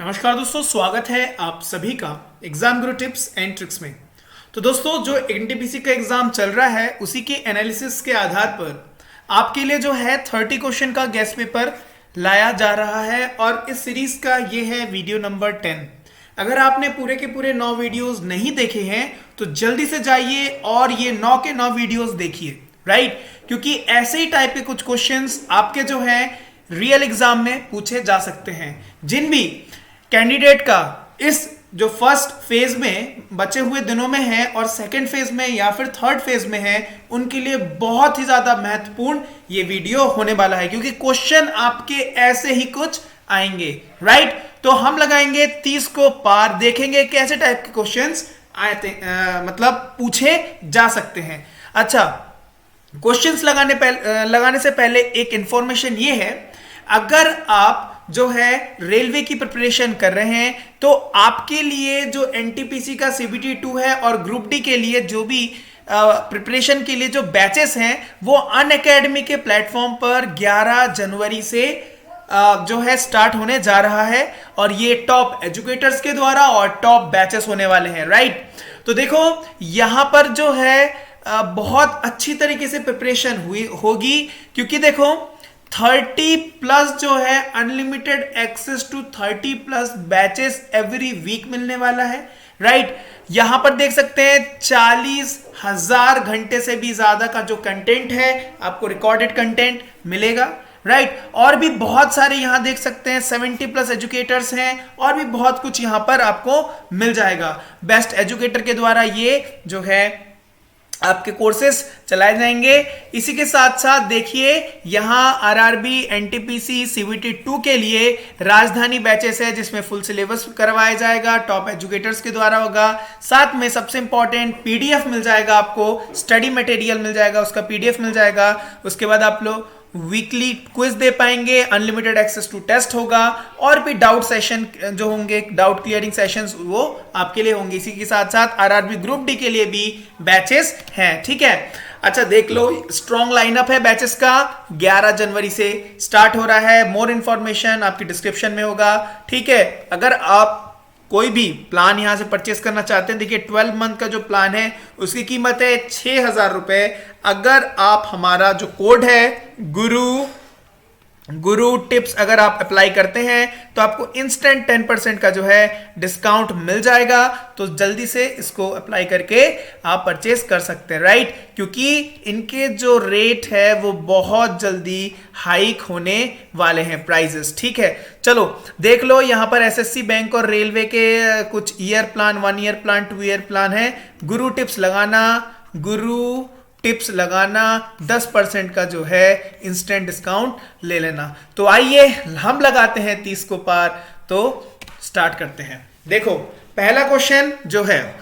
नमस्कार दोस्तों, स्वागत है आप सभी का exam Guru tips and tricks में। तो दोस्तों, जो एनटीपीसी का एग्जाम चल रहा है उसी के एनालिसिस के आधार पर आपके लिए जो है 30 क्वेश्चन का गेस्ट पेपर लाया जा रहा है और इस सीरीज का ये है वीडियो नंबर 10। अगर आपने पूरे के पूरे 9 वीडियोस नहीं देखे हैं तो जल्दी से जाइए और ये 9 के 9 वीडियोस देखिए, राइट? क्योंकि ऐसे ही टाइप के कुछ क्वेश्चंस आपके जो है रियल एग्जाम में पूछे जा सकते हैं। जिन भी कैंडिडेट का इस जो फर्स्ट फेज में बचे हुए दिनों में है और सेकंड फेज में या फिर थर्ड फेज में है, उनके लिए बहुत ही ज्यादा महत्वपूर्ण ये वीडियो होने वाला है, क्योंकि क्वेश्चन आपके ऐसे ही कुछ आएंगे, राइट? तो हम लगाएंगे 30 को पार, देखेंगे कैसे टाइप के क्वेश्चंस मतलब पूछे जा सकते हैं। अच्छा, क्वेश्चंस लगाने से पहले एक इंफॉर्मेशन ये है, अगर आप जो है रेलवे की प्रिपरेशन कर रहे हैं तो आपके लिए जो एनटीपीसी का सीबीटी 2 है और ग्रुप डी के लिए जो भी प्रिपरेशन के लिए जो बैचेस हैं वो अनअकैडमी के प्लेटफॉर्म पर 11 जनवरी से जो है स्टार्ट होने जा रहा है और ये टॉप एजुकेटर्स के द्वारा और टॉप बैचेस होने वाले हैं, राइट? तो देखो, यहां पर जो है बहुत अच्छी तरीके से प्रिपरेशन होगी, क्योंकि देखो 30 प्लस जो है unlimited access to 30 plus batches every week मिलने वाला है, राइट? यहां पर देख सकते हैं 40,000 घंटे से भी ज्यादा का जो कंटेंट है आपको रिकॉर्डेड कंटेंट मिलेगा, राइट? और भी बहुत सारे यहां देख सकते हैं 70 प्लस एजुकेटर्स हैं और भी बहुत कुछ यहां पर आपको मिल जाएगा। बेस्ट एजुकेटर के द्वारा ये जो है आपके कोर्सेस चलाए जाएंगे। इसी के साथ साथ देखिए, यहां आरआरबी, एनटीपीसी, सीबीटी 2 के लिए राजधानी बैचेस है जिसमें फुल सिलेबस करवाया जाएगा, टॉप एजुकेटर्स के द्वारा होगा। साथ में सबसे इंपॉर्टेंट पीडीएफ मिल जाएगा, आपको स्टडी मटेरियल मिल जाएगा, उसका पीडीएफ मिल जाएगा। उसके बाद आप लोग वीकली क्विज दे पाएंगे, अनलिमिटेड एक्सेस टू टेस्ट होगा और भी डाउट सेशन जो होंगे, डाउट क्लियरिंग सेशंस, वो आपके लिए होंगे। इसी के साथ साथ आरआरबी ग्रुप डी के लिए भी बैचेस हैं, ठीक है? अच्छा, देख लो, स्ट्रॉन्ग लाइनअप है बैचेस का, 11 जनवरी से स्टार्ट हो रहा है। मोर इंफॉर्मेशन आपकी डिस्क्रिप्शन में होगा, ठीक है? अगर आप कोई भी प्लान यहां से परचेस करना चाहते हैं, देखिए 12 मंथ का जो प्लान है उसकी कीमत है 6,000 रुपए। अगर आप हमारा जो कोड है गुरु टिप्स अगर आप अप्लाई करते हैं तो आपको इंस्टेंट 10% का जो है डिस्काउंट मिल जाएगा। तो जल्दी से इसको अप्लाई करके आप परचेस कर सकते हैं, राइट? क्योंकि इनके जो रेट है वो बहुत जल्दी हाइक होने वाले हैं, प्राइजेस, ठीक है? चलो देख लो, यहां पर एसएससी बैंक और रेलवे के कुछ year plan, 1 year plan, 2 year plan है। गुरु टिप्स लगाना 10% का जो है इंस्टेंट डिस्काउंट ले लेना। तो आइए हम लगाते हैं 30 को पार, तो स्टार्ट करते हैं। देखो, पहला क्वेश्चन जो है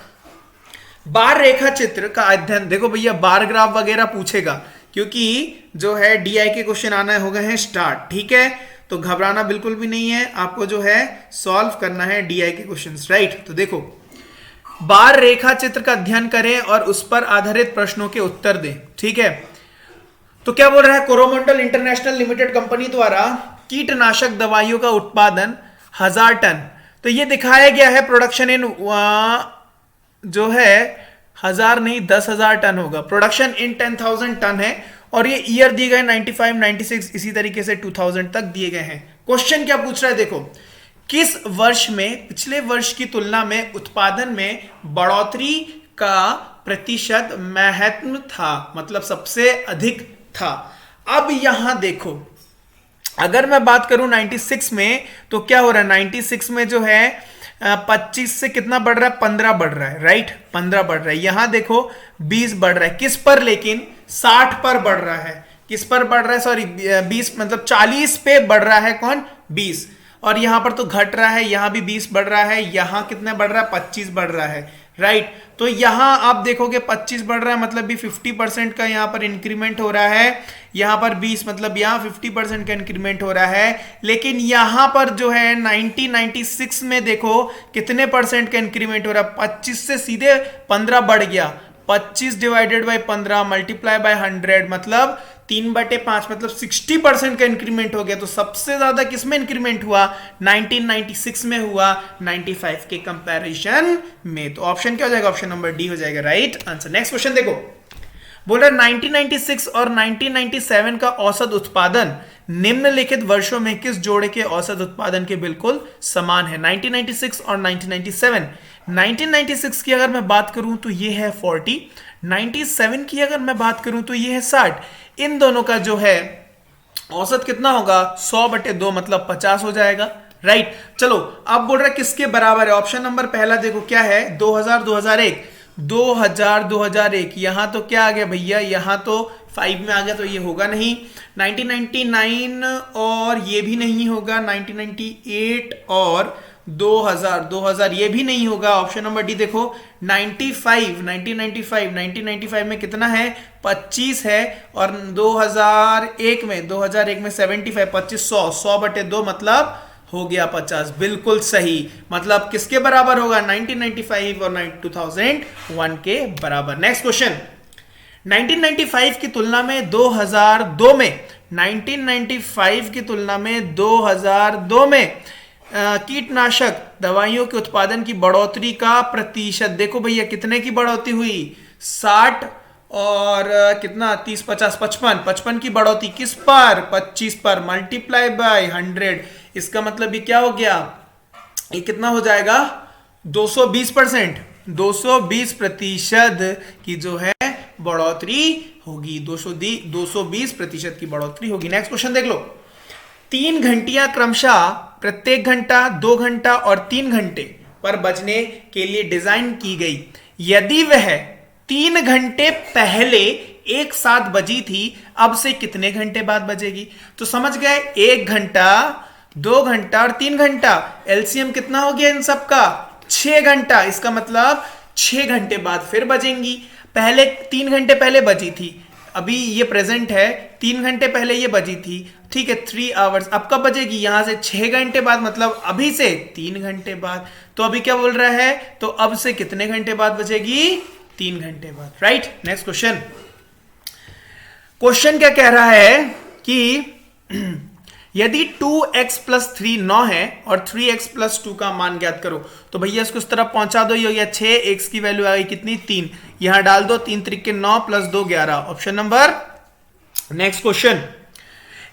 बार रेखा चित्र का अध्ययन। देखो भैया, बार ग्राफ वगैरह पूछेगा क्योंकि जो है डीआई के क्वेश्चन आना हो गए हैं स्टार्ट, ठीक है? तो घबराना बिल्कुल भी नहीं है, आपको जो है सॉल्व करना है डीआई के क्वेश्चंस, राइट? तो देखो, बार रेखा चित्र का अध्ययन करें और उस पर आधारित प्रश्नों के उत्तर दें, ठीक है? तो क्या बोल रहा है, कोरोमंडल इंटरनेशनल लिमिटेड कंपनी द्वारा कीटनाशक दवाइयों का उत्पादन 1000 टन। तो ये दिखाया गया है प्रोडक्शन इन जो है 1000 नहीं 10,000 टन होगा। प्रोडक्शन इन 10,000 टन है और ये ईयर दिए गए 95, 96, इसी तरीके से 2000 तक दिए गए हैं। क्वेश्चन क्या पूछ रहा है, देखो, किस वर्ष में पिछले वर्ष की तुलना में उत्पादन में बढ़ोतरी का प्रतिशत महत्व था, मतलब सबसे अधिक था। अब यहां देखो, अगर मैं बात करूं 96 में तो क्या हो रहा है, 96 में जो है 25 से कितना बढ़ रहा है, 15 बढ़ रहा है, राइट? 15 बढ़ रहा है। यहां देखो 20 बढ़ रहा है, किस पर? लेकिन 60 पर बढ़ रहा है। किस पर बढ़ रहा है? सॉरी, 20 मतलब 40 पे बढ़ रहा है, कौन? 20। और यहां पर तो घट रहा है, यहां भी 20 बढ़ रहा है, यहां कितना बढ़ रहा है, 25 बढ़ रहा है, राइट? तो यहां आप देखोगे 25 बढ़ रहा है, मतलब भी 50% का यहां पर इंक्रीमेंट हो रहा है। यहां पर 20 मतलब यहां 50% का इंक्रीमेंट हो रहा है। लेकिन यहां पर जो है 1996 में देखो कितने परसेंट का इंक्रीमेंट हो रहा है, 25 से सीधे 15 बढ़ गया। 25 डिवाइडेड बाई 15 मल्टीप्लाई बाय 100 मतलब 3/5 मतलब 60% का इंक्रीमेंट हो गया। तो सबसे ज्यादा किसमें इंक्रीमेंट हुआ? 1996 में हुआ 95 के कंपैरिजन में। तो ऑप्शन क्या हो जाएगा? ऑप्शन नंबर डी हो जाएगा राइट आंसर। नेक्स्ट क्वेश्चन देखो, बोल रहा 1996 और 1997 का औसत उत्पादन निम्नलिखित वर्षों में किस जोड़े के औसत उत्पादन के बिल्कुल समान है? 1996 और 1997। 1996 की अगर मैं बात करूं तो ये है 40, 97 की अगर मैं बात करूं तो ये है 60। इन दोनों का जो है औसत कितना होगा? 100/2 मतलब 50 हो जाएगा राइट। चलो अब बोल रहा है किसके बराबर है? ऑप्शन नंबर पहला देखो क्या है, 2000 2001, 2000 2001। यहां तो क्या आ गया भैया? यहां तो 5 में आ गया तो ये होगा नहीं। 1999 और ये भी नहीं होगा। 1998 और 2000 ये भी नहीं होगा। ऑप्शन नंबर डी देखो 1995 में कितना है? 25 है। और 2001 में 75, 25 100/2 मतलब हो गया 50। बिल्कुल सही। मतलब किसके बराबर होगा? 1995 और 2001 के बराबर। नेक्स्ट क्वेश्चन, 1995 की तुलना में 2002 में 1995 की तुलना में 2002 में कीटनाशक दवाइयों के उत्पादन की बढ़ोतरी का प्रतिशत देखो भैया कितने की बढ़ोतरी हुई? 60 और कितना? 30 50 55 की बढ़ोतरी किस पर? 25 पर मल्टीप्लाई बाय 100। इसका मतलब ये क्या हो गया? ये कितना हो जाएगा? 220%। 220% की जो है बढ़ोतरी होगी। 220% की बढ़ोतरी होगी। नेक्स्ट क्वेश्चन देख लो, 3 घंटियां क्रमशः प्रत्येक घंटा 2 घंटा और 3 घंटे पर बजने के लिए डिजाइन की गई। यदि वह 3 घंटे पहले एक साथ बजी थी, अब से कितने घंटे बाद बजेगी? तो समझ गए, 1 घंटा 2 घंटा और 3 घंटा। एलसीएम कितना हो गया इन सब का? 6 घंटा। इसका मतलब 6 घंटे बाद फिर बजेंगी। पहले 3 घंटे पहले बजी थी, अभी ये प्रेजेंट है, 3 घंटे पहले ये बजी थी, ठीक है 3 आवर्स। अब कब बजेगी? यहां से 6 घंटे बाद, मतलब अभी से 3 घंटे बाद। तो अभी क्या बोल रहा है? तो अब से कितने घंटे बाद बजेगी? 3 घंटे बाद राइट। नेक्स्ट क्वेश्चन, क्वेश्चन क्या कह रहा है कि यदि 2x + 3 9 है और 3x + 2 का मान ज्ञात करो। तो भैया इसको इस तरफ पहुंचा दो, ये हो गया 6, x की वैल्यू आ गई कितनी? 3। यहां डाल दो, 3 त्रिक 9 + 2 11। Option number. Next question,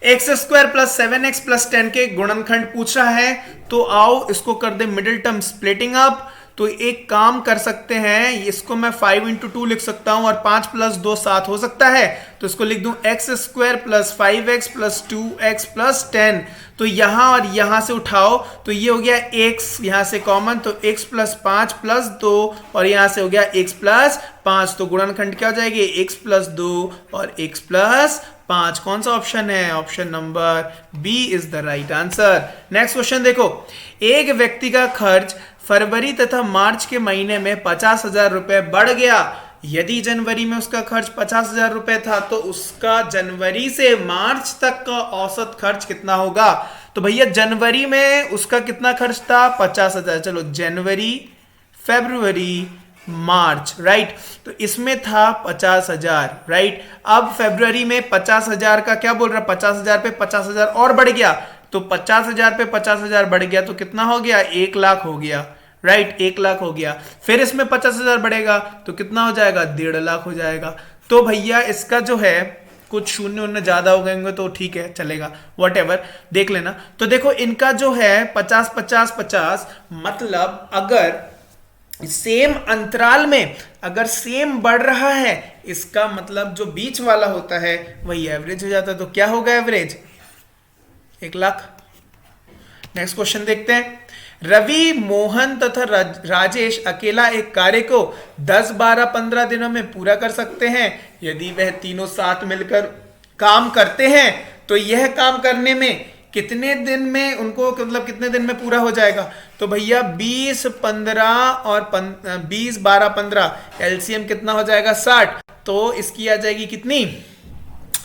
x² + 7x + 10 के गुणनखंड पूछ रहा है। तो आओ इसको कर दे मिडिल टर्म स्प्लिटिंग अप। तो एक काम कर सकते हैं, इसको मैं 5 × 2 लिख सकता हूं और 5 + 2 7 हो सकता है। तो इसको लिख दूं x² + 5x + 2x + 10। तो यहां और यहां से उठाओ तो ये हो गया x, यहां से कॉमन, तो x + 5 + 2 और यहां से हो गया x + 5। तो गुणनखंड क्या हो जाएगी? x + 2 और x + 5। कौन सा ऑप्शन है? Option number B is the right answer. Next question देखो, एक व्यक्ति का खर्च फरवरी तथा मार्च के महीने में 50,000 रुपए बढ़ गया। यदि जनवरी में उसका खर्च 50,000 रुपए था तो उसका जनवरी से मार्च तक का औसत खर्च कितना होगा? तो भैया जनवरी में उसका कितना खर्च था? 50,000। चलो जनवरी, फरवरी, मार्च राइट। तो इसमें था 50,000 राइट। अब फरवरी में 50,000 का क्या बोल रहा है? 50,000 पे 50,000 और बढ़ गया। तो 50,000 पे 50,000 बढ़ गया तो कितना हो गया? 1 लाख हो गया राइट। 1 लाख हो गया। फिर इसमें 50,000 बढ़ेगा तो कितना हो जाएगा? 1.5 लाख हो जाएगा। तो भैया इसका जो है कुछ शून्य उन्य ज्यादा हो गएंगे तो ठीक है चलेगा, वट एवर देख लेना। तो देखो इनका जो है 50 50 50 मतलब अगर सेम अंतराल में अगर सेम बढ़ रहा है, इसका मतलब जो बीच वाला होता है वही एवरेज हो जाता है। तो क्या होगा एवरेज? 1 लाख। नेक्स्ट क्वेश्चन देखते हैं, रवि, मोहन तथा राजेश अकेला एक कार्य को 10 12 15 दिनों में पूरा कर सकते हैं। यदि वह तीनों साथ मिलकर काम करते हैं तो यह काम करने में कितने दिन में उनको, मतलब कितने दिन में पूरा हो जाएगा? तो भैया 20 15 और 20 12 15 एलसीएम कितना हो जाएगा? 60। तो इसकी आ जाएगी कितनी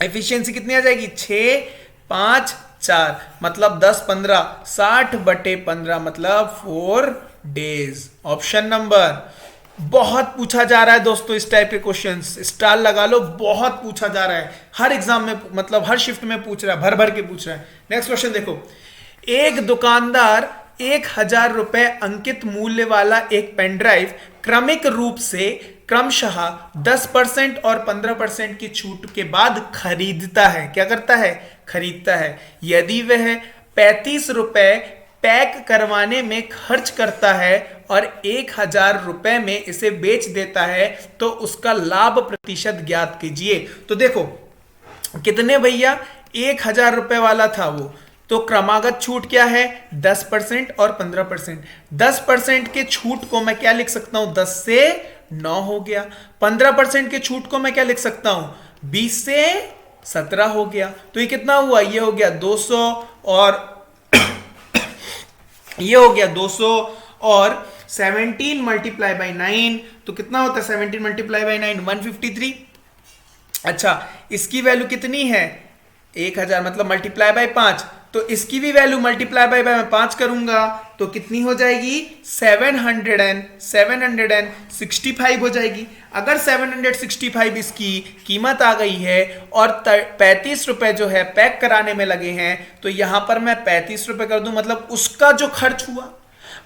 एफिशिएंसी? कितनी आ जाएगी? 6 5 4 मतलब 10 15 60/15 मतलब 4 डेज। ऑप्शन नंबर बहुत पूछा जा रहा है दोस्तों इस टाइप के क्वेश्चंस, स्टार लगा लो, बहुत पूछा जा रहा है हर एग्जाम में, मतलब हर शिफ्ट में पूछ रहा है, भर भर के पूछ रहा है। नेक्स्ट क्वेश्चन देखो, एक दुकानदार 1,000 रुपए अंकित मूल्य वाला एक पेन ड्राइव क्रमिक रूप से क्रमशः 10% और 15% की छूट के बाद खरीदता है। क्या करता है? खरीदता है। यदि वह 35 रुपए पैक करवाने में खर्च करता है और 1,000 रुपए में इसे बेच देता है तो उसका लाभ प्रतिशत ज्ञात कीजिए। तो देखो कितने भैया, 1,000 रुपए वाला था वो, तो क्रमागत छूट क्या है? 10% और 15%। 10% के छूट को मैं क्या लिख सकता हूं? 10 से 9 हो गया। 15% के छूट को मैं क्या लिख सकता हूं? 20 से 17 हो गया। तो ये कितना हुआ? ये हो गया 200 और ये हो गया 200 और 17 मल्टीप्लाई बाई 9, तो कितना होता है 17 मल्टीप्लाई बाई 9? 153। अच्छा, इसकी वैल्यू कितनी है? 1,000, मतलब मल्टीप्लाई बाई 5, तो इसकी भी वैल्यू मल्टीप्लाई बाई मैं 5 करूंगा तो कितनी हो जाएगी? 765 हो जाएगी। अगर 765 इसकी कीमत आ गई है और 35 रुपए जो है पैक कराने में लगे हैं, तो यहां पर मैं 35 रुपए कर दूं, मतलब उसका जो खर्च हुआ,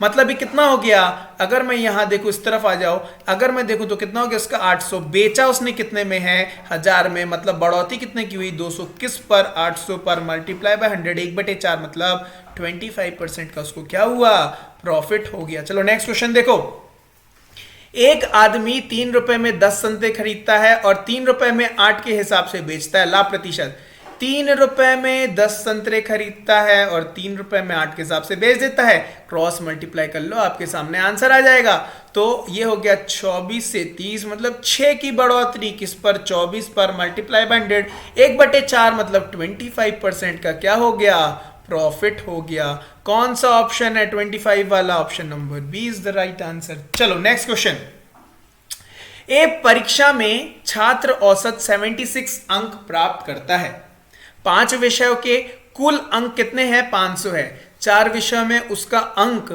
मतलब ये कितना हो गया? अगर मैं यहां देखूं, इस तरफ आ जाओ, अगर मैं देखूं तो कितना हो गया उसका? 800। बेचा उसने कितने में है? 1000 में, मतलब बढ़ोतरी कितने की हुई? 200। किस पर? 800 पर, मल्टीप्लाई बाय 100, 1/4, मतलब 25% का उसको क्या हुआ? प्रॉफिट हो गया। चलो नेक्स्ट क्वेश्चन देखो, एक आदमी 3 रुपए में 10 संतरे खरीदता है और 3 रुपए में 8 के हिसाब से बेचता है। लाभ प्रतिशत, 3 रुपए में 10 संतरे खरीदता है और 3 रुपए में 8 के हिसाब से बेच देता है। क्रॉस मल्टीप्लाई कर लो, आपके सामने आंसर आ जाएगा। तो ये हो गया 24 से 30, मतलब 6 की बढ़ोतरी किस पर? 24 पर, मल्टीप्लाई बाय 100, 1/4, मतलब 25% का क्या हो गया? प्रॉफिट हो गया। कौन सा ऑप्शन है 25 वाला? Option number B is the right answer. चलो नेक्स्ट क्वेश्चन, एक परीक्षा में छात्र औसत 76 अंक प्राप्त करता है। 5 विषयों के कुल अंक कितने हैं? 500 है। 4 विषयों में उसका अंक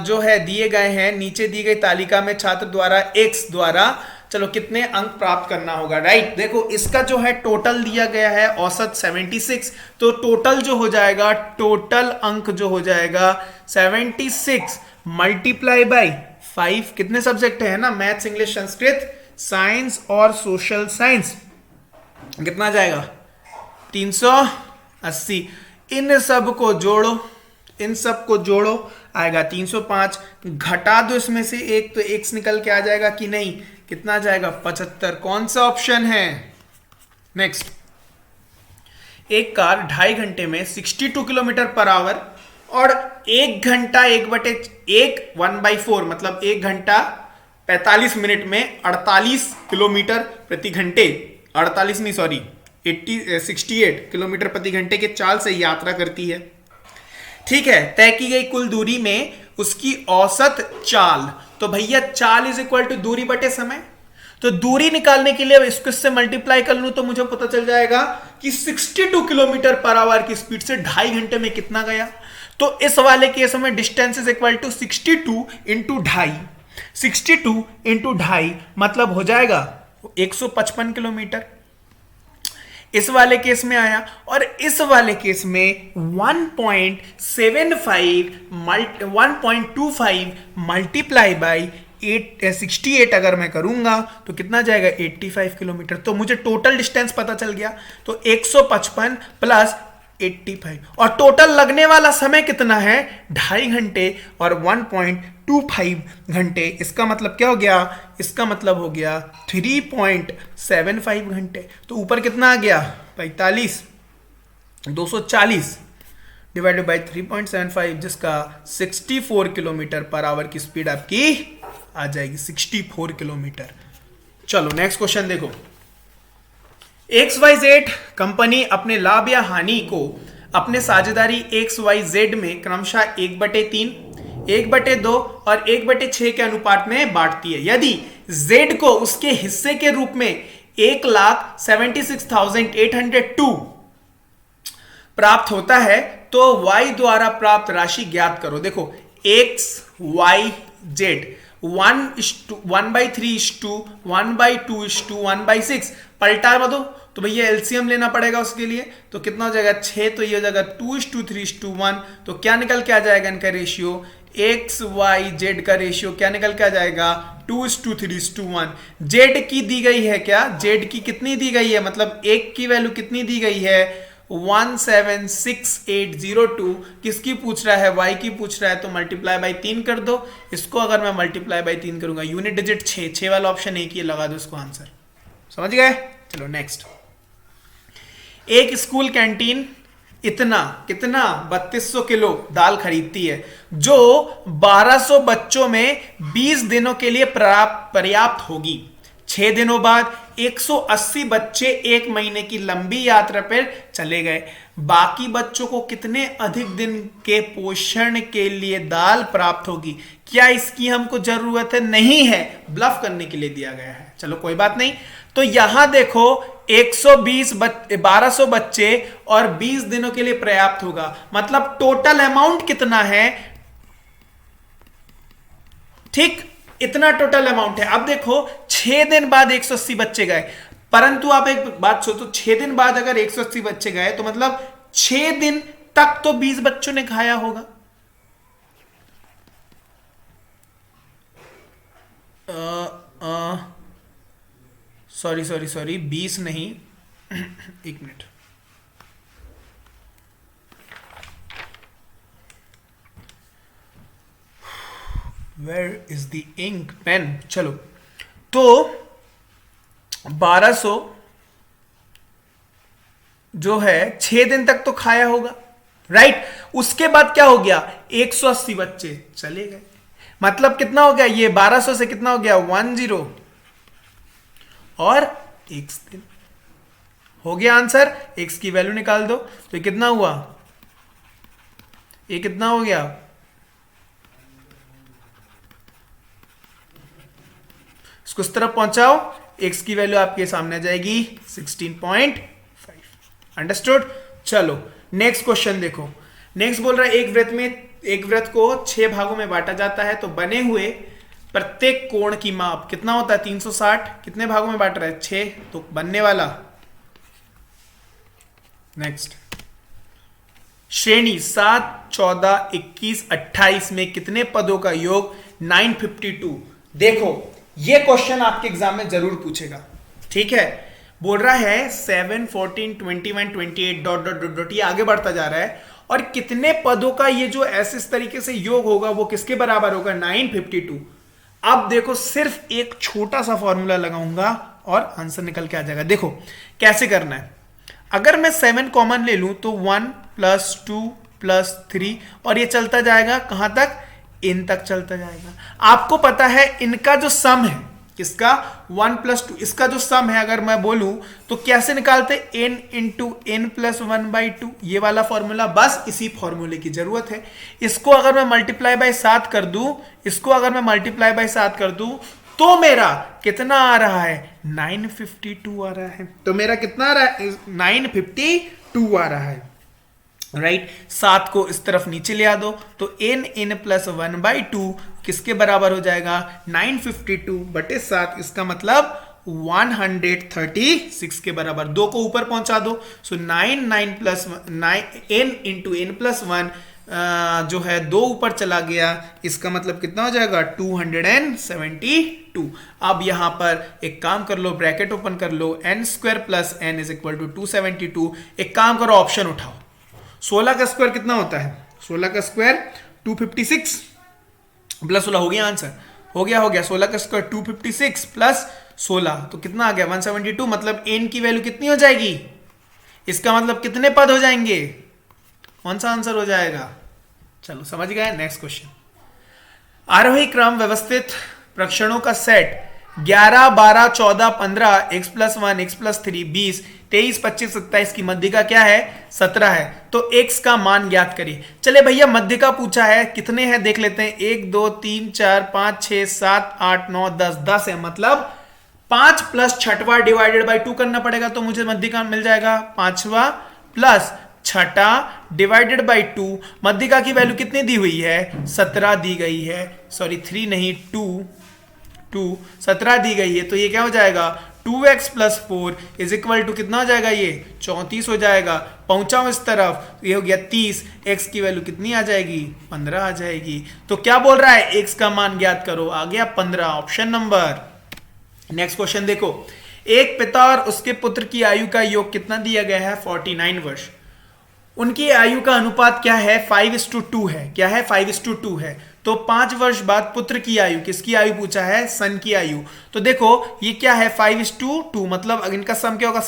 जो है दिए गए हैं, नीचे दी गई तालिका में छात्र द्वारा x द्वारा चलो कितने अंक प्राप्त करना होगा, राइट। देखो इसका जो है टोटल दिया गया है औसत 76, तो टोटल जो हो जाएगा, टोटल अंक जो हो जाएगा 76 मल्टीप्लाई बाई 5। कितने सब्जेक्ट है ना? मैथ्स, इंग्लिश, संस्कृत, साइंस और सोशल साइंस। कितना जाएगा? 380। इन सब को जोड़ो, इन सब को जोड़ो, आएगा 305। घटा दो इसमें से एक, तो x निकल के आ जाएगा कि नहीं? कितना जाएगा? 75। कौन सा ऑप्शन है? नेक्स्ट, एक कार 2.5 घंटे में 62 किलोमीटर पर आवर और 1 घंटा 1/4, मतलब 1 घंटा 45 मिनट में 48 किलोमीटर प्रति घंटे, 48 नहीं सॉरी 68 किलोमीटर प्रति घंटे के चाल से यात्रा करती है। ठीक है, तय की गई कुल दूरी में उसकी औसत चाल, तो भैया चाल इज इक्वल टू दूरी बटे समय। तो दूरी निकालने के लिए इसको इससे मल्टीप्लाई कर लूं तो मुझे पता चल जाएगा कि 62 किलोमीटर पर आवर की स्पीड से 2.5 घंटे में कितना गया। तो इस वाले केस में distance is equal to 62 into 2.5, 62 into 2.5 मतलब हो जाएगा 155 किलोमीटर। इस वाले केस में आया, और इस वाले केस में 1.25 मल्टीप्लाई बाई 68 अगर मैं करूंगा तो कितना जाएगा? 85 किलोमीटर। तो मुझे टोटल डिस्टेंस पता चल गया, तो 155 प्लस 85, और टोटल लगने वाला समय कितना है? 2.5 घंटे और 1.25 घंटे। इसका मतलब क्या हो गया? इसका मतलब हो गया 3.75 घंटे। तो ऊपर कितना आ गया? 45, 240 डिवाइडेड बाई 3.75, जिसका 64 किलोमीटर पर आवर की स्पीड आपकी आ जाएगी, 64 किलोमीटर। चलो नेक्स्ट क्वेश्चन देखो, XYZ कंपनी अपने लाभ या हानि को अपने साझेदारी XYZ में क्रमशः 1/3, 1/2 और 1/6 के अनुपात में बांटती है। यदि Z को उसके हिस्से के रूप में 1,76,802 प्राप्त होता है तो Y द्वारा प्राप्त राशि ज्ञात करो। देखो XYZ 1/3:1/2:1/6 पलटा दो तो भैया एलसीएम लेना पड़ेगा उसके लिए। तो कितना हो जाएगा 6, तो ये हो जाएगा 2:3:1। तो क्या निकल के आ जाएगा इनका रेशियो, एक्स वाई जेड का रेशियो क्या निकल के आ जाएगा 2:3:1। जेड की दी गई है क्या, जेड की कितनी दी गई है, मतलब एक की वैल्यू कितनी दी गई है 176802। किसकी पूछ रहा है, y की पूछ रहा है, तो मल्टीप्लाई बाई 3 कर दो। इसको अगर मैं मल्टीप्लाई बाई 3 करूंगा, यूनिट डिजिट 6 वाला ऑप्शन एक ही लगा दो इसको आंसर। समझ गए? चलो नेक्स्ट। एक स्कूल कैंटीन कितना 3200 किलो दाल खरीदती है, जो 1200 बच्चों में 20 दिनों के लिए पर्याप्त होगी। 6 दिनों बाद 180 बच्चे 1 महीने की लंबी यात्रा पर चले गए। बाकी बच्चों को कितने अधिक दिन के पोषण के लिए दाल प्राप्त होगी? क्या इसकी हमको जरूरत है? नहीं है, ब्लफ करने के लिए दिया गया है। चलो कोई बात नहीं। तो यहां देखो 1200 बच्चे और 20 दिनों के लिए पर्याप्त होगा, मतलब टोटल अमाउंट कितना है, ठीक इतना टोटल अमाउंट है। अब देखो 6 दिन बाद 180 बच्चे गए, परंतु आप एक बात सोचो, 6 दिन बाद अगर 180 बच्चे गए तो मतलब 6 दिन तक तो 20 बच्चों ने खाया होगा। सॉरी 20 नहीं, एक मिनट। Where is the ink pen. चलो तो 1200 जो है 6 दिन तक तो खाया होगा, राइट। उसके बाद क्या हो गया, 180 बच्चे चले गए, मतलब कितना हो गया ये 1200 से कितना हो गया 10 और x दिन हो गया आंसर। x की वैल्यू निकाल दो तो ये कितना हुआ, ये कितना हो गया, इसको इस तरफ पहुंचाओ, x की वैल्यू आपके सामने आ जाएगी 16.5। अंडरस्टूड। चलो नेक्स्ट क्वेश्चन देखो। नेक्स्ट बोल रहा है एक वृत्त को 6 भागों में बांटा जाता है, तो बने हुए प्रत्येक कोण की माप कितना होता है 360। कितने भागों में बांट रहा है 6, तो बनने वाला। नेक्स्ट, श्रेणी 7, 14, 21, 28 में कितने पदों का योग 952। देखो ये क्वेश्चन आपके एग्जाम में जरूर पूछेगा, ठीक है। बोल रहा है 7, 14, 21, 28 डॉट डॉट डॉट डॉट, ये आगे बढ़ता जा रहा है, और कितने पदों का ये जो ऐसे इस तरीके से योग होगा वो किसके बराबर होगा 952। अब देखो सिर्फ एक छोटा सा फॉर्मूला लगाऊंगा और आंसर निकल के आ जाएगा। देखो कैसे करना है, अगर मैं 7 कॉमन ले लूं तो 1 + 2 + 3 और ये चलता जाएगा कहां तक, इन तक चलता जाएगा। आपको पता है इनका जो सम है, किसका 1 + 2, इसका जो सम है अगर मैं बोलूं तो कैसे निकालते, n × n + 1/2, ये वाला फॉर्मूला। बस इसी फॉर्मूले की जरूरत है। इसको अगर मैं मल्टीप्लाई बाय 7 कर दूं, इसको अगर मैं मल्टीप्लाई बाय 7 कर दूं तो मेरा कितना आ रहा है 952 आ रहा है। तो मेरा कितना आ रहा है 952 आ रहा है, राइट। 7 को इस तरफ नीचे ले आ दो तो n + 1/2 किसके बराबर हो जाएगा 952/7, इसका मतलब 136 के बराबर। 2 को ऊपर पहुंचा दो, सो 9 + 9 n × n + 1 जो है 2 ऊपर चला गया, इसका मतलब कितना हो जाएगा 272। अब यहां पर एक काम कर लो, ब्रैकेट ओपन कर लो, n² + n = 272। एक काम करो, ऑप्शन उठाओ, 16 का स्क्वायर कितना होता है, 16 का स्क्वायर 256 + 16 हो गया आंसर, हो गया 16 का स्क्वायर 256 + 16 तो कितना आ गया 172। मतलब n की वैल्यू कितनी हो जाएगी, इसका मतलब कितने पद हो जाएंगे, कौन सा आंसर हो जाएगा। चलो समझ गए। नेक्स्ट क्वेश्चन, आरोही क्रम व्यवस्थित प्रक्षणों का सेट 11, 12, 14, 15, x + 1, x + 3, 20, 23, 25, 27 की मध्यिका क्या है 17 है। तो x का मान ज्ञात करिए। चले भैया मध्यिका पूछा है, कितने हैं देख लेते हैं, 1, 2, 3, 4, 5, 6, 7, 8, 9, 10, 10 है, मतलब 5 + 6वां / 2 करना पड़ेगा तो मुझे मध्यिका मिल जाएगा 5वां + 6 डिवाइडेड बाई 2, मध्यिका की वैल्यू कितनी दी हुई है 17 दी गई है, सॉरी 3 नहीं 2 17 दी गई है, तो ये क्या हो जाएगा 2x plus 4 is equal to कितना हो जाएगा ये 34 हो जाएगा। पहुंचा इस तरफ, ये हो गया 30, x की वैल्यू कितनी आ जाएगी 15 आ जाएगी। तो क्या बोल रहा है x का मान ज्ञात करो, आ गया 15, ऑप्शन नंबर। नेक्स्ट क्वेश्चन देखो, एक पिता और उसके पुत्र की आयु का योग कितना दिया गया है 49 वर्ष। उनकी आयु का अनुपात क्या है 5:2 है, क्या है 5:2 है। तो 5 वर्ष बाद पुत्र की आयु, किसकी आयु पूछा है सन की आयु। तो देखो ये क्या है 5:2, मतलब इनका सम क्या होगा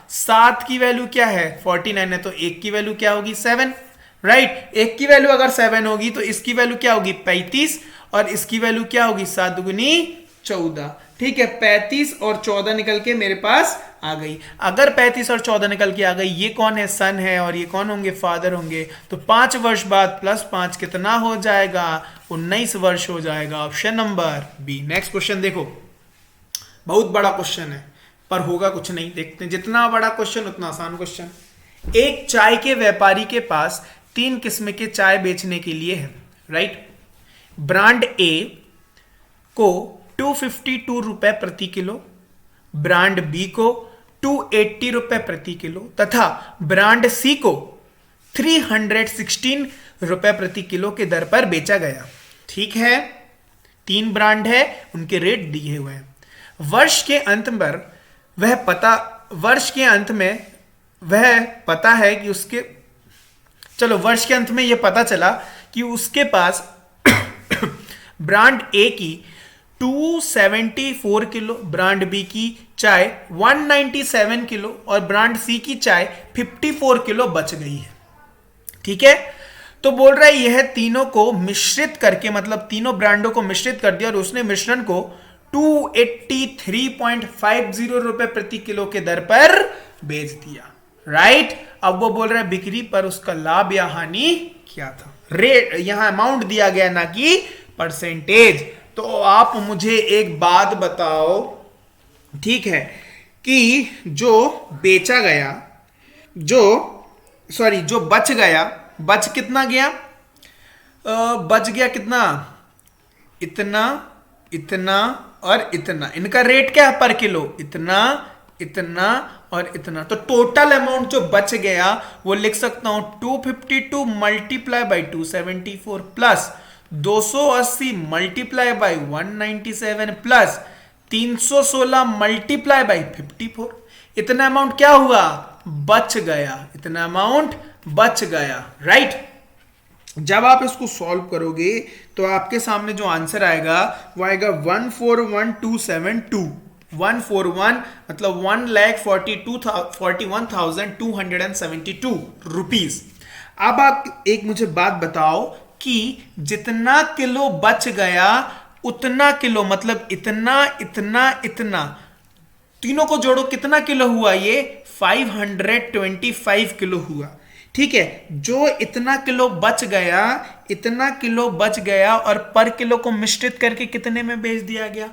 7 की वैल्यू क्या है 49 है, तो 1 की वैल्यू क्या होगी 7, राइट। 1 की वैल्यू अगर 7 होगी तो इसकी वैल्यू क्या होगी 35 और इसकी वैल्यू क्या होगी 7 दूनी 14, ठीक है। 35 और 14 निकल के मेरे पास आ गई। अगर 35 और 14 निकल के आ गई, ये कौन है सन है और ये कौन होंगे फादर होंगे, तो 5 वर्ष बाद प्लस 5 कितना हो जाएगा 19 वर्ष हो जाएगा, option number B. Next question देखो, बहुत बड़ा क्वेश्चन है पर होगा कुछ नहीं, देखते हैं। जितना बड़ा क्वेश्चन उतना आसान क्वेश्चन। एक चाय के व्यापारी के पास 3 किस्म के चाय बेचने के लिए है, राइट। ब्रांड ए को 252 रुपए प्रति किलो, ब्रांड बी को 280 रुपए प्रति किलो तथा ब्रांड सी को 316 रुपए प्रति किलो के दर पर बेचा गया, ठीक है। 3 ब्रांड है, उनके रेट दिए हुए हैं। वर्ष के अंत में वह पता है कि उसके, चलो वर्ष के अंत में यह पता चला कि उसके पास ब्रांड ए की 274 किलो, ब्रांड बी की चाय 197 किलो और ब्रांड सी की चाय 54 किलो बच गई है, ठीक है। तो बोल रहा है यह तीनों को मिश्रित करके, मतलब तीनों ब्रांडों को मिश्रित कर दिया और उसने मिश्रण को 283.50 रुपए प्रति किलो के दर पर बेच दिया, राइट। अब वो बोल रहा है बिक्री पर उसका लाभ या हानि क्या था। रेट यहां अमाउंट दिया गया ना कि परसेंटेज। तो आप मुझे एक बात बताओ, ठीक है, कि जो बेचा गया, जो बच गया, बच कितना गया, बच गया कितना, इतना, इतना और इतना, इनका रेट क्या है पर किलो, इतना, इतना और इतना। तो टोटल अमाउंट जो बच गया वो लिख सकता हूं 252 multiply by 274 plus 280 multiply by 197 plus 316 multiply by 54। इतना अमाउंट क्या हुआ बच गया, इतना अमाउंट बच गया, राइट। जब आप इसको सॉल्व करोगे तो आपके सामने जो आंसर आएगा वो आएगा 141272, 141 मतलब 1,41,272 रुपीज। अब आप एक मुझे बात बताओ कि जितना किलो बच गया उतना किलो, मतलब इतना, इतना, इतना, तीनों को जोड़ो कितना किलो हुआ, ये 525 किलो हुआ, ठीक है। जो इतना किलो बच गया, इतना किलो बच गया और पर किलो को मिश्रित करके कितने में बेच दिया गया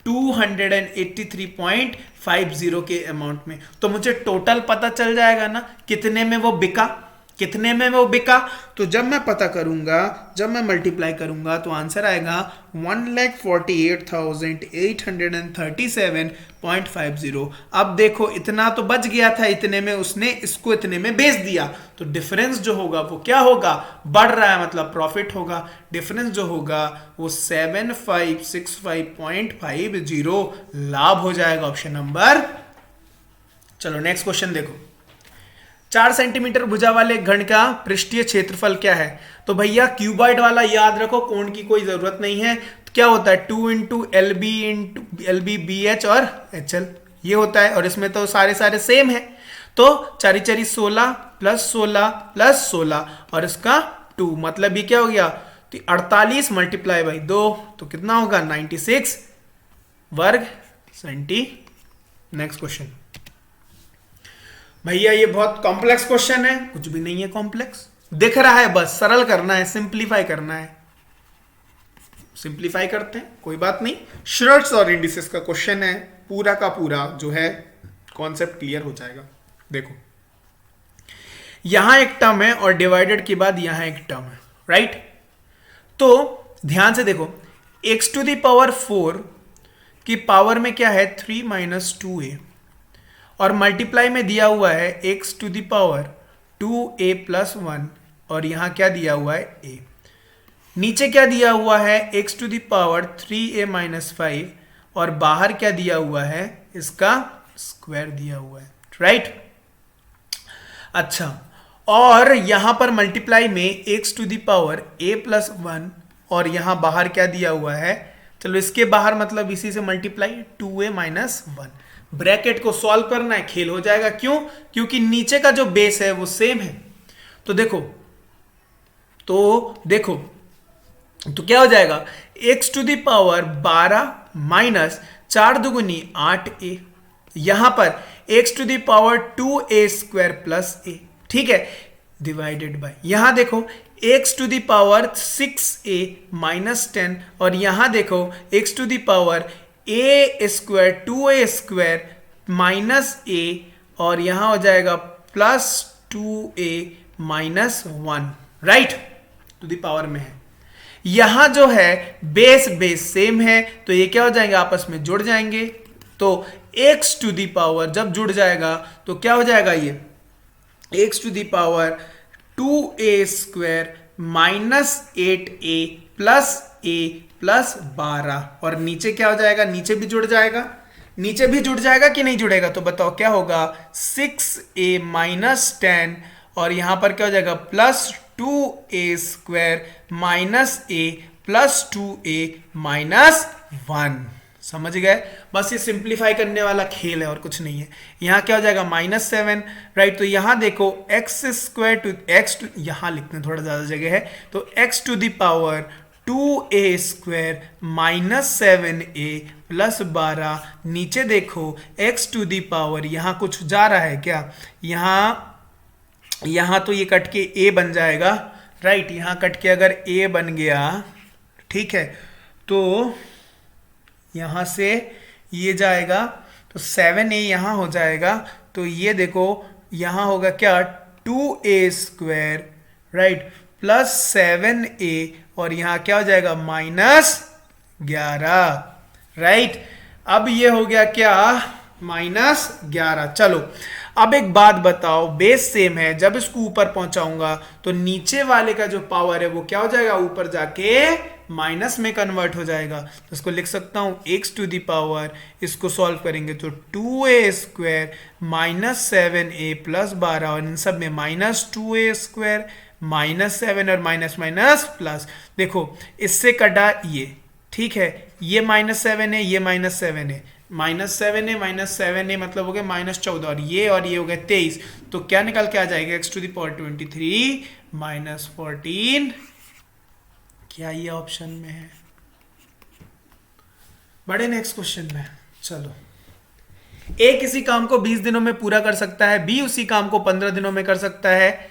283.50 के अमाउंट में। तो मुझे टोटल पता चल जाएगा ना कितने में वो बिका, कितने में वो बिका। तो जब मैं पता करूंगा, जब मैं मल्टीप्लाई करूंगा तो आंसर आएगा 1,48,837.50। अब देखो इतना तो बच गया था, इतने में उसने इसको इतने में बेच दिया, तो डिफरेंस जो होगा वो क्या होगा, बढ़ रहा है, मतलब प्रॉफिट होगा। डिफरेंस जो होगा वो 7565.50 लाभ हो जाएगा, ऑप्शन नंबर। चलो नेक्स्ट क्वेश्चन देखो, 4 सेंटीमीटर भुजा वाले घन का पृष्ठीय क्षेत्रफल क्या है। तो भैया क्यूबॉइड वाला याद रखो, कोण की कोई जरूरत नहीं है। तो क्या होता है 2 into L B B H और एच एल, ये होता है। और इसमें तो सारे सेम है, तो 4 4 16 प्लस 16 प्लस 16 और इसका 2, मतलब ये क्या हो गया, तो 48 मल्टीप्लाई बाई 2, तो कितना होगा 96 वर्ग सेंटी। नेक्स्ट क्वेश्चन भैया, ये बहुत कॉम्प्लेक्स क्वेश्चन है, कुछ भी नहीं है कॉम्प्लेक्स, दिख रहा है, बस सरल करना है, सिंप्लीफाई करना है। सिंप्लीफाई करते हैं, कोई बात नहीं। श्रर्ट्स और इंडिसेस का क्वेश्चन है, पूरा का पूरा जो है कॉन्सेप्ट क्लियर हो जाएगा। देखो यहां एक टर्म है और डिवाइडेड के बाद यहां एक टर्म है, राइट। तो ध्यान से देखो, x टू द पावर 4 की पावर में क्या है 3 माइनस 2a, और मल्टीप्लाई में दिया हुआ है x to the power 2a plus 1, और यहां क्या दिया हुआ है a। नीचे क्या दिया हुआ है x to the power 3a minus 5, और बाहर क्या दिया हुआ है, इसका स्क्वायर दिया हुआ है, राइट। अच्छा, और यहां पर मल्टीप्लाई में x to the power a plus 1, और यहां बाहर क्या दिया हुआ है, चलो इसके बाहर मतलब इसी से मल्टीप्लाई 2a माइनस 1। ब्रैकेट को सॉल्व करना है, खेल हो जाएगा। क्यों? क्योंकि नीचे का जो बेस है वो सेम है। तो देखो तो क्या हो जाएगा, x to the power 12 minus 4 दुगुनी 8a, यहां पर x to the power 2a square plus a, ठीक है, डिवाइडेड बाय, यहां देखो x to the power 6a minus 10, और यहां देखो x to the power a square 2a square minus a, और यहां हो जाएगा plus 2a minus 1, right, to the power में है। यहां जो है बेस सेम है, तो ये क्या हो जाएंगे, आपस में जुड़ जाएंगे। तो x टू द पावर जब जुड़ जाएगा तो क्या हो जाएगा, ये x to the power 2a square minus 8a plus a plus 12, और नीचे क्या हो जाएगा, नीचे भी जुड़ जाएगा। नीचे भी जुड़ जाएगा कि नहीं जुड़ेगा, तो बताओ क्या होगा, 6a माइनस 10, और यहां पर क्या हो जाएगा plus 2a square minus a plus 2a minus 1। समझ गए? बस ये सिंप्लीफाई करने वाला खेल है और कुछ नहीं है। यहां क्या हो जाएगा -7, राइट। तो यहां देखो एक्स स्क्वायर टू एक्स, यहां लिखने थोड़ा ज्यादा जगह है, तो x to the power 2a square minus 7a plus 12, नीचे देखो x टू द पावर, यहां कुछ जा रहा है क्या, यहां तो ये कट के a बन जाएगा, राइट। यहां कट के अगर a बन गया, ठीक है, तो यहां से ये जाएगा तो 7a यहां हो जाएगा, तो ये देखो यहां होगा क्या 2a square, right, plus 7a, और यहां क्या हो जाएगा -11, राइट। अब ये हो गया क्या -11। चलो अब एक बात बताओ, बेस सेम है, जब इसको ऊपर पहुंचाऊंगा तो नीचे वाले का जो पावर है वो क्या हो जाएगा, ऊपर जाके माइनस में कन्वर्ट हो जाएगा। तो इसको लिख सकता हूं x टू द पावर, इसको सॉल्व करेंगे तो 2a square minus 7a plus 12, और इन सब में -2a स्क्वायर -7 और माइनस माइनस प्लस, देखो इससे कटा ये, ठीक है, ये -7 है, ये -7 है, -7a मतलब हो गया -14, और ये हो गया 23। तो क्या निकल के आ जाएगा x टू द पावर 23 -14, क्या ये ऑप्शन में है। बड़े नेक्स्ट क्वेश्चन में, चलो ए किसी काम को 20 दिनों में पूरा कर सकता है, बी उसी काम को 15 दिनों में कर सकता है।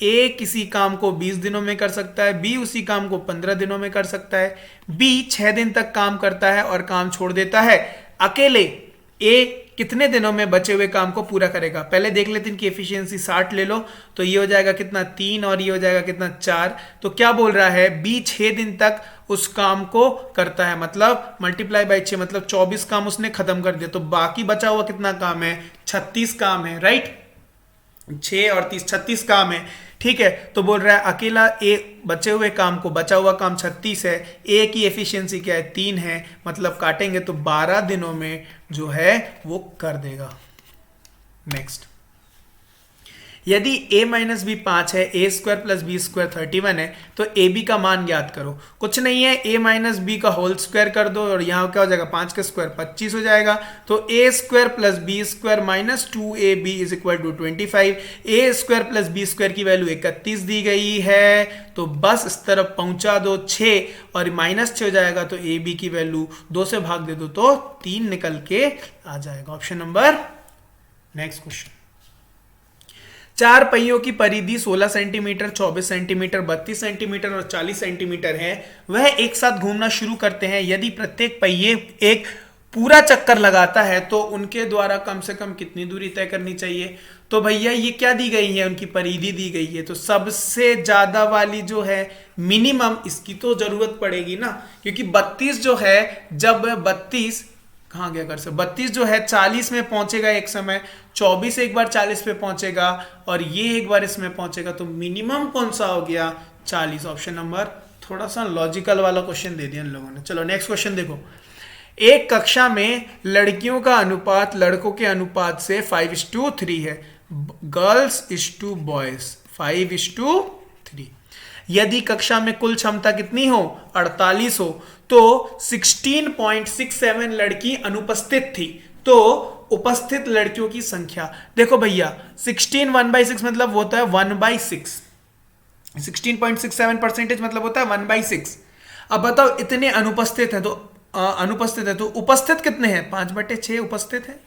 ए किसी काम को 20 दिनों में कर सकता है, बी उसी काम को 15 दिनों में कर सकता है। बी 6 दिन तक काम करता है और काम छोड़ देता है। अकेले ए कितने दिनों में बचे हुए काम को पूरा करेगा। पहले देख लेते हैं कि एफिशिएंसी 60 ले लो, तो ये हो जाएगा कितना 3, और ये हो जाएगा कितना 4। तो क्या बोल रहा है, बी 6 दिन तक उस काम को करता है, मतलब मल्टीप्लाई बाई 6, मतलब 24 काम उसने खत्म कर दिया। तो बाकी बचा हुआ कितना काम है, 36 काम है, राइट। 6 और 30 36 काम है, ठीक है। तो बोल रहा है अकेला ए बचे हुए काम को, बचा हुआ काम 36 है, ए की एफिशिएंसी क्या है 3 है, मतलब काटेंगे तो 12 दिनों में जो है वो कर देगा। नेक्स्ट, यदि a माइनस बी 5 है, ए स्क्वायर प्लस बी स्क्वायर 31 है, तो ए बी का मान ज्ञात करो। कुछ नहीं है, a माइनस बी का होल स्क्वायर कर दो, और यहाँ क्या हो जाएगा 5 का स्क्वायर 25 हो जाएगा। तो a square plus B square minus 2ab is equal to 25। A square plus B square की वैल्यू 31 दी गई है, तो बस इस तरफ पहुंचा दो 6, और -6 हो जाएगा, तो ए बी की वैल्यू 2 से भाग दे दो तो 3 निकल के आ जाएगा। Option number. नेक्स्ट क्वेश्चन, 4 पहियों की परिधि 16 सेंटीमीटर, 24 सेंटीमीटर, 32 सेंटीमीटर और 40 सेंटीमीटर है। वह एक साथ घूमना शुरू करते हैं। यदि प्रत्येक पहिए एक पूरा चक्कर लगाता है तो उनके द्वारा कम से कम कितनी दूरी तय करनी चाहिए? तो भैया ये क्या दी गई है, उनकी परिधि दी गई है, तो सबसे ज्यादा वाली जो है मिनिमम, इसकी तो जरूरत पड़ेगी ना, क्योंकि 32 जो है, जब 32 कहाँ गया कर से 32 जो है 40 में पहुंचेगा एक समय, 24 एक बार 40 पे पहुंचेगा और ये एक बार इसमें पहुंचेगा, तो मिनिमम कौन सा हो गया? 40। ऑप्शन नंबर, थोड़ा सा लॉजिकल वाला क्वेश्चन दे दिया इन लोगों ने। चलो नेक्स्ट क्वेश्चन देखो। एक कक्षा में लड़कियों का अनुपात लड़कों के अनुपात से 5:3 है, गर्ल्स इज टू बॉयज 5:3। यदि कक्षा में कुल क्षमता कितनी हो? 48 हो, तो 16.67 लड़की अनुपस्थित थी, तो उपस्थित लड़कियों की संख्या देखो भैया, 16 1/6 मतलब होता है 1/6, 16.67% मतलब होता है 1/6। अब बताओ इतने अनुपस्थित हैं, तो अनुपस्थित है, तो उपस्थित कितने हैं? 5/6 उपस्थित है।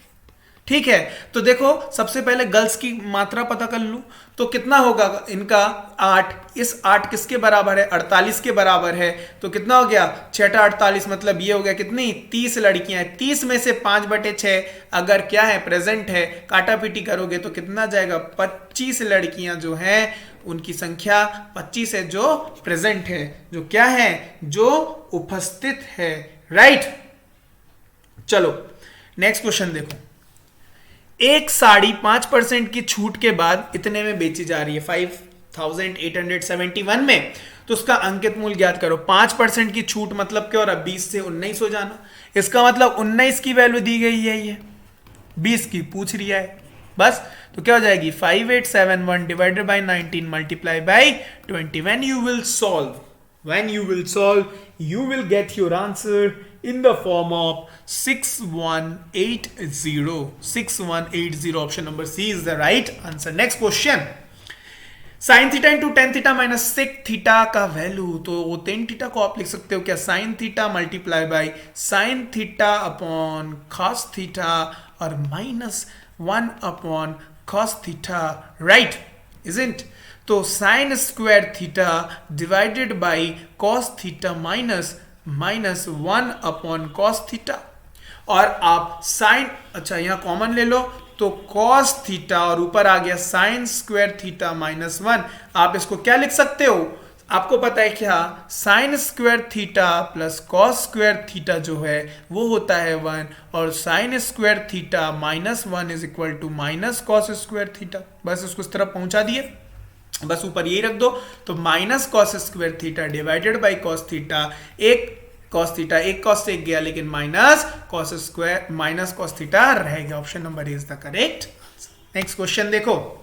ठीक है, तो देखो सबसे पहले गर्ल्स की मात्रा पता कर लूं, तो कितना होगा इनका? 8। इस 8 किसके बराबर है? 48 के बराबर है, तो कितना हो गया? 6×8 = 48, मतलब ये हो गया कितनी? 30 लड़कियां हैं। 30 में से 5/6 अगर क्या है? प्रेजेंट है, काटा पीटी करोगे तो कितना जाएगा? 25 लड़कियां जो हैं उनकी संख्या 25 है, जो प्रेजेंट है, जो क्या है? जो उपस्थित है। राइट, चलो नेक्स्ट क्वेश्चन देखो। एक साड़ी 5% की छूट के बाद इतने में बेची जा रही है, 5871 में, तो उसका अंकित मूल्य ज्ञात करो। 5% की छूट मतलब क्या हो रहा है? 20 से 19 हो जाना, इसका मतलब 19 की वैल्यू दी गई है, ये 20 की पूछ रही है बस, तो क्या हो जाएगी? 5871 divided by 19 multiply by 20। When you will solve you will get your answer in the form of 6180. Option number C is the right answer. Next question. sin theta into tan theta minus sec theta का value, तो tan theta को आप लिख सकते हो क्या? sin theta multiply by sin theta upon cos theta और minus 1 upon cos theta, right isn't? तो sine square theta divided by cos theta minus 1 upon cos theta, और आप साइन, अच्छा यहां कॉमन ले लो, तो कॉस थीटा और ऊपर आ गया साइन स्क्वायर थीटा माइनस 1। आप इसको क्या लिख सकते हो? आपको पता है क्या? Sine square theta plus cos square theta जो है वो होता है 1, और sine square theta minus 1 is equal to minus cos square theta. बस उसको इस तरफ पहुंचा दिए, बस ऊपर यही रख दो, तो minus cos square theta divided by cos theta, एक कॉस थीटा एक कॉस से गया, लेकिन minus cos square minus cos theta रहेगा। Option number is the correct. Next question देखो।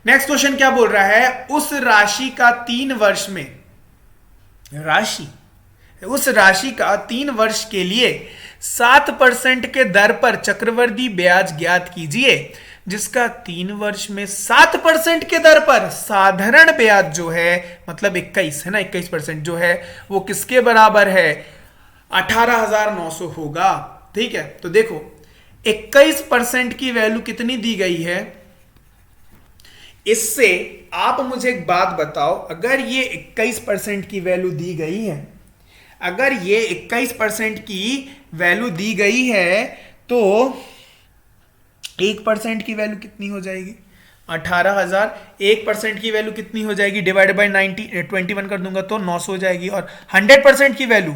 नेक्स्ट क्वेश्चन क्या बोल रहा है? उस राशि का 3 वर्ष में, उस राशि का 3 वर्ष के लिए 7% के दर पर चक्रवृद्धि ब्याज ज्ञात कीजिए, जिसका 3 वर्ष में 7% के दर पर साधारण ब्याज जो है, मतलब 21 है ना, 21% जो है वो किसके बराबर है? 18,900 होगा। ठीक है, तो देखो 21% की वैल्यू कितनी दी गई है? इससे आप मुझे एक बात बताओ, अगर ये 21% की वैल्यू दी गई है, अगर ये 21% की वैल्यू दी गई है, तो 1% की वैल्यू कितनी हो जाएगी? 18,000। 1% की वैल्यू कितनी हो जाएगी? डिवाइडेड बाई 21 कर दूंगा तो 900 हो जाएगी, और 100% की वैल्यू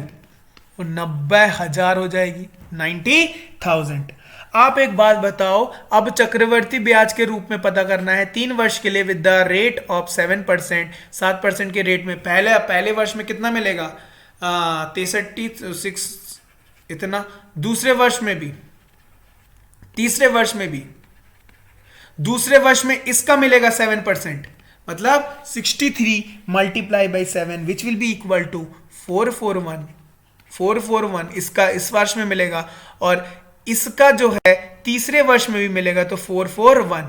90,000 हो जाएगी, 90,000। आप एक बात बताओ, अब चक्रवर्ती ब्याज के रूप में पता करना है 3 वर्ष के लिए विद द रेट ऑफ 7%, 7% के रेट में। पहले वर्ष में कितना मिलेगा? 63 इतना, दूसरे वर्ष में भी, तीसरे वर्ष में भी, दूसरे वर्ष में इसका मिलेगा 7%, मतलब 63 multiply by 7 which will be equal to 441 इसका इस वर्ष में मिलेगा, और इसका जो है तीसरे वर्ष में भी मिलेगा, तो 441,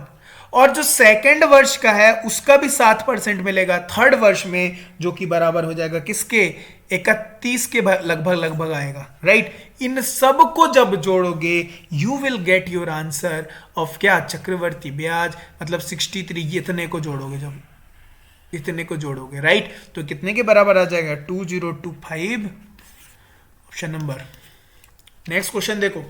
और जो सेकंड वर्ष का है उसका भी 7% मिलेगा थर्ड वर्ष में, जो कि बराबर हो जाएगा किसके? 31 के लगभग आएगा, राइट। इन सब को जब जोड़ोगे you will get your answer of क्या? चक्रवर्ती ब्याज, मतलब 63, इतने को जोड़ोगे, जब इतने को जोड़ोगे, राइट, तो कितने के बराबर आ जाएगा? 2025। ऑप्शन नंबर नेक्स्ट क्वेश्चन देखो,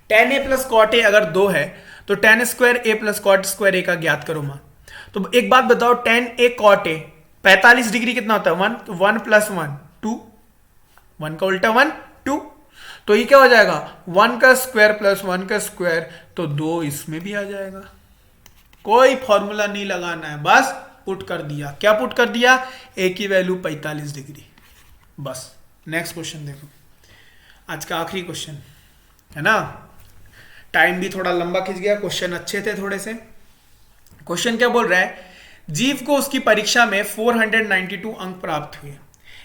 tan a plus cot A अगर 2 है तो tan square A plus cot square A का ज्ञात करो मान। तो एक बात बताओ, tan a cot A 45 degree कितना होता है 1, तो 1 प्लस 1 2, 1 का उल्टा 1 2, तो ये क्या हो जाएगा 1 का स्क्वायर प्लस 1 का स्क्वायर, तो 2 इसमें भी आ जाएगा। कोई फॉर्मूला नहीं लगाना है, बस पुट कर दिया। क्या पुट कर दिया, a की वैल्यू 45 डिग्री, बस। नेक्स्ट क्वेश्चन देखो, आज का आखिरी क्वेश्चन है ना, टाइम भी थोड़ा लंबा खिंच गया, क्वेश्चन अच्छे थे थोड़े से। क्वेश्चन क्या बोल रहा है, जीव को उसकी परीक्षा में 492 अंक प्राप्त हुए,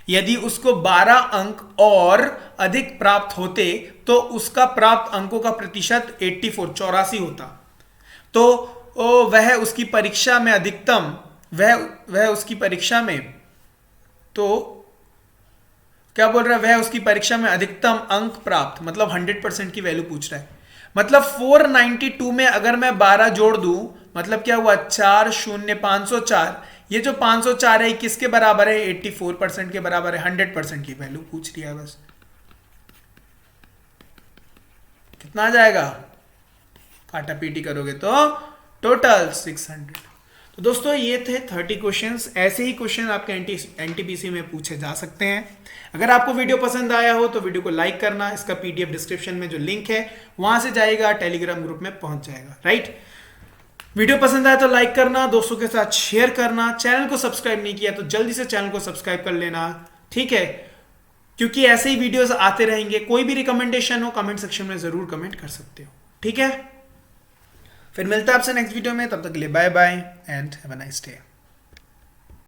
यदि उसको 12 अंक और अधिक प्राप्त होते तो उसका प्राप्त अंकों का प्रतिशत 84 होता। तो वह उसकी परीक्षा में अधिकतम वह उसकी परीक्षा में, तो क्या बोल रहा है, वह उसकी परीक्षा में अधिकतम अंक प्राप्त, मतलब 100% की वैल्यू पूछ रहा है। मतलब 492 में अगर मैं 12 जोड़ दूं, मतलब क्या हुआ 4 0 504, ये जो 504 है किसके बराबर है, 84% के बराबर है, 100% की वैल्यू पूछ रही है बस। कितना आ जाएगा, काटा पीटी करोगे तो टोटल 600। तो दोस्तों ये थे 30 क्वेश्चंस। ऐसे ही क्वेश्चन आपके एनटीपीसी में पूछे जा सकते हैं। अगर आपको वीडियो पसंद आया हो तो वीडियो को लाइक करना, इसका पीडीएफ डिस्क्रिप्शन में जो लिंक है वहां से जाएगा, टेलीग्राम ग्रुप में पहुंच जाएगा, राइट। वीडियो पसंद आया तो लाइक करना, दोस्तों के साथ शेयर करना, चैनल को सब्सक्राइब नहीं किया तो जल्दी से चैनल को सब्सक्राइब कर लेना, ठीक है, क्योंकि ऐसे ही वीडियोस आते रहेंगे। कोई भी रिकमेंडेशन हो कमेंट सेक्शन में जरूर कमेंट कर सकते हो, ठीक है। फिर मिलता है आपसे नेक्स्ट वीडियो में, तब तक के लिए bye bye and have a nice day.